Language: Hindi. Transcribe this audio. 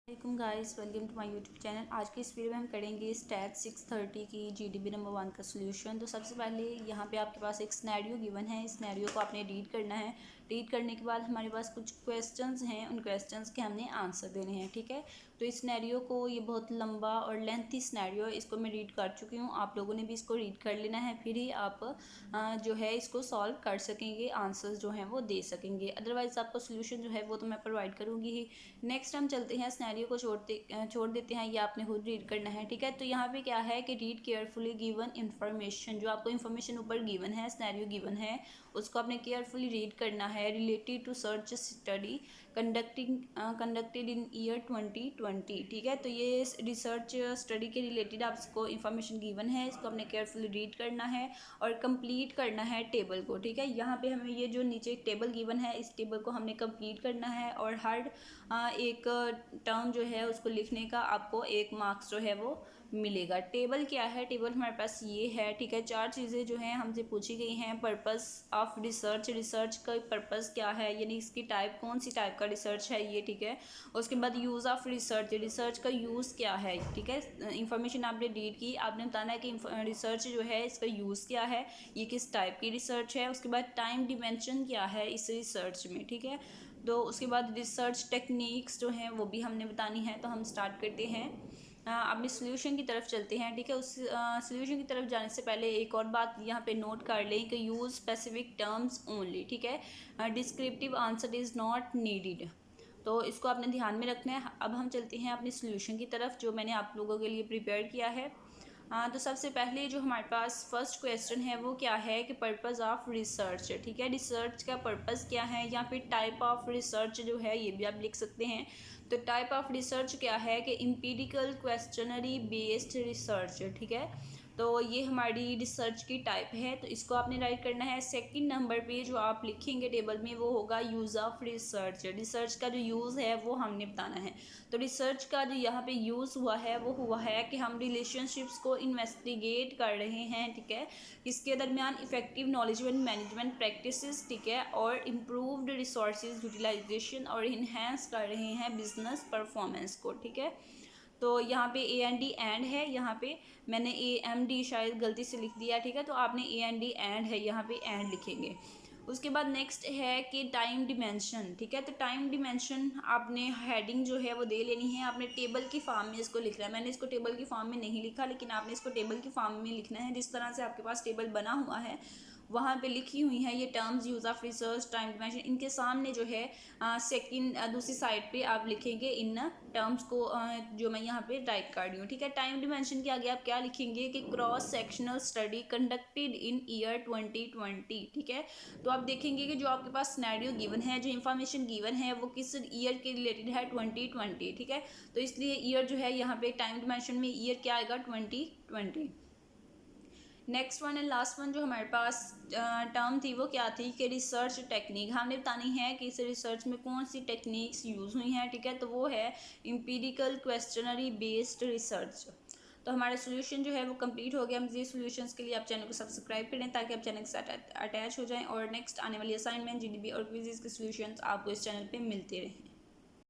Welcome guys, welcome to my YouTube channel. आज की इस वीडियो में हम करेंगे स्टैट 630 की जीडीबी नंबर 1 का सोल्यूशन। तो सबसे पहले यहाँ पे आपके पास एक सिनेरियो गिवन है। इस सिनेरियो को आपने रीड करना है। रीड करने के बाद हमारे पास कुछ क्वेश्चंस हैं, उन क्वेश्चंस के हमने आंसर देने हैं। ठीक है, तो इस सिनेरियो को, ये बहुत लंबा और लेंथी सिनेरियो है, इसको मैं रीड कर चुकी हूँ। आप लोगों ने भी इसको रीड कर लेना है, फिर ही आप जो है इसको सॉल्व कर सकेंगे, आंसर्स जो हैं वो दे सकेंगे। अदरवाइज़ आपका सोल्यूशन जो है वो तो मैं प्रोवाइड करूँगी ही। नेक्स्ट हम चलते हैं, सिनेरियो को छोड़ देते हैं, ये आपने खुद रीड करना है। ठीक है, तो यहाँ पे क्या है कि रीड केयरफुली गिवन इन्फॉर्मेशन। जो आपको इन्फॉर्मेशन ऊपर गिवन है, सिनेरियो गिवन है, उसको आपने केयरफुली रीड करना है। Related to search study conducted in year 2020। ठीक है, तो ये रिसर्च स्टडी के रिलेटेड आपको इन्फॉर्मेशन गिवन है, इसको आपने केयरफुली रीड करना है और कंप्लीट करना है टेबल को। ठीक है, यहाँ पे हमें ये जो नीचे एक टेबल गिवन है, इस टेबल को हमने कंप्लीट करना है और हर एक टर्म जो है उसको लिखने का आपको 1 मार्क्स जो है वो मिलेगा। टेबल क्या है? टेबल हमारे पास ये है। ठीक है, 4 चीज़ें जो हैं हमसे पूछी गई हैं। पर्पस ऑफ रिसर्च, रिसर्च का पर्पस क्या है, यानी इसकी टाइप, कौन सी टाइप का रिसर्च है ये। ठीक है, उसके बाद यूज़ ऑफ रिसर्च, रिसर्च का यूज़ क्या है। ठीक है, इंफॉर्मेशन आपने रीड की, आपने बताना है कि रिसर्च जो है इसका यूज़ क्या है, ये किस टाइप की रिसर्च है। उसके बाद टाइम डिमेंशन क्या है इस रिसर्च में। ठीक है, तो उसके बाद रिसर्च टेक्निक्स जो हैं वो भी हमने बतानी है। तो हम स्टार्ट करते हैं, अपने सोल्यूशन की तरफ चलते हैं। ठीक है, उस सोल्यूशन की तरफ जाने से पहले एक और बात यहाँ पे नोट कर लें कि यूज़ स्पेसिफिक टर्म्स ओनली। ठीक है, descriptive answer is not needed, तो इसको आपने ध्यान में रखना है। अब हम चलते हैं अपने सोल्यूशन की तरफ, जो मैंने आप लोगों के लिए प्रिपेयर किया है। तो सबसे पहले जो हमारे पास फर्स्ट क्वेश्चन है वो क्या है कि पर्पस ऑफ रिसर्च। ठीक है, रिसर्च का पर्पस क्या है, या फिर टाइप ऑफ रिसर्च जो है ये भी आप लिख सकते हैं। तो टाइप ऑफ रिसर्च क्या है कि एम्पिरिकल क्वेश्चनरी बेस्ड रिसर्च। ठीक है, तो ये हमारी रिसर्च की टाइप है, तो इसको आपने राइट करना है। सेकंड नंबर पे जो आप लिखेंगे टेबल में वो होगा यूज़ ऑफ रिसर्च। रिसर्च का जो यूज़ है वो हमने बताना है। तो रिसर्च का जो यहाँ पे यूज़ हुआ है वो हुआ है कि हम रिलेशनशिप्स को इन्वेस्टिगेट कर रहे हैं। ठीक है, इसके दरमियान effective knowledge and management practices, ठीक है, और इम्प्रूव्ड रिसोर्सेज यूटिलाइजेशन और इन्हेंस कर रहे हैं बिजनेस परफॉर्मेंस को। ठीक है, तो यहाँ पे AND है, यहाँ पे मैंने AMD शायद गलती से लिख दिया। ठीक है, तो आपने AND है, यहाँ पे एंड लिखेंगे। उसके बाद नेक्स्ट है कि टाइम डिमेंशन। ठीक है, तो टाइम डिमेंशन आपने हेडिंग जो है वो दे लेनी है। आपने टेबल की फॉर्म में इसको लिखना है। मैंने इसको टेबल की फॉर्म में नहीं लिखा, लेकिन आपने इसको टेबल की फॉर्म में लिखना है। जिस तरह से आपके पास टेबल बना हुआ है वहाँ पे लिखी हुई है ये terms, use of research, time dimension. इनके सामने जो है दूसरी साइड पे आप लिखेंगे इन टर्म्स को, जो मैं यहाँ पे टाइप कर रही हूँ। ठीक है, टाइम डिमेंशन के आगे आप क्या लिखेंगे कि cross sectional study conducted in year 2020। ठीक है, तो आप देखेंगे कि जो आपके पास सिनेरियो गिवन है, जो इन्फॉर्मेशन गिवन है वो किस ईयर के रिलेटेड है, 2020। ठीक है, तो इसलिए ईयर जो है यहाँ पे टाइम डिमेंशन में ईयर क्या आएगा, 2020। Next one and last one जो हमारे पास टर्म थी वो क्या थी कि रिसर्च टेक्निक। हमने बतानी है कि इस रिसर्च में कौन सी टेक्निक्स यूज़ हुई हैं। ठीक है, तो वो है एम्पिरिकल क्वेश्चनरी बेस्ड रिसर्च। तो हमारा सोल्यूशन जो है वो कंप्लीट हो गया। मज़ीद सोल्यूशंस के लिए आप चैनल को सब्सक्राइब करें ताकि आप चैनल के साथ अटैच हो जाएं और नेक्स्ट आने वाली असाइनमेंट, GDB और क्विज़ के सोल्यूशंस आपको इस चैनल पे मिलते रहें।